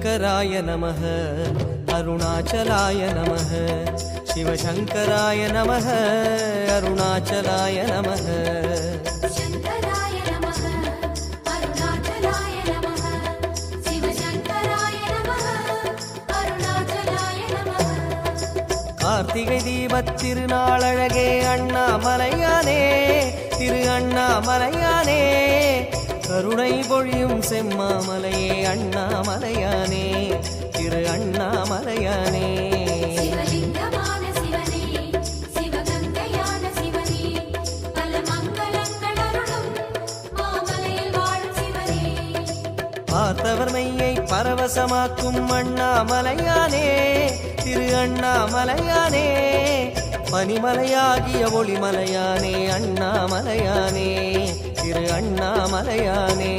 शङ्कराय नमः अरुणाचलाय नमः शिवशङ्कराय नमः अरुणाचलाय नमः शङ्कराय नमः अरुणाचलाय नमः शिवशङ्कराय नमः अरुणाचलाय नमः கார்த்திகை தீபத் திருநாளழகே அண்ணாமலையானே திரு அண்ணாமலையானே கருணை பொழியும் செம்மாமலையே அண்ணாமலையானே திரு அண்ணாமலையானே சிவலிங்கமான சிவனே சிவகங்கையான சிவனே பல மங்களங்கள் அருளும் மாமலையில் வாழும் சிவனே பார்த்தவர் மெய்யை பரவசமாக்கும் அண்ணாமலையானே திரு அண்ணாமலையானே பனிமலையாகிய ஒளிமலையானே அண்ணாமலையானே திரு அண்ணாமலையானே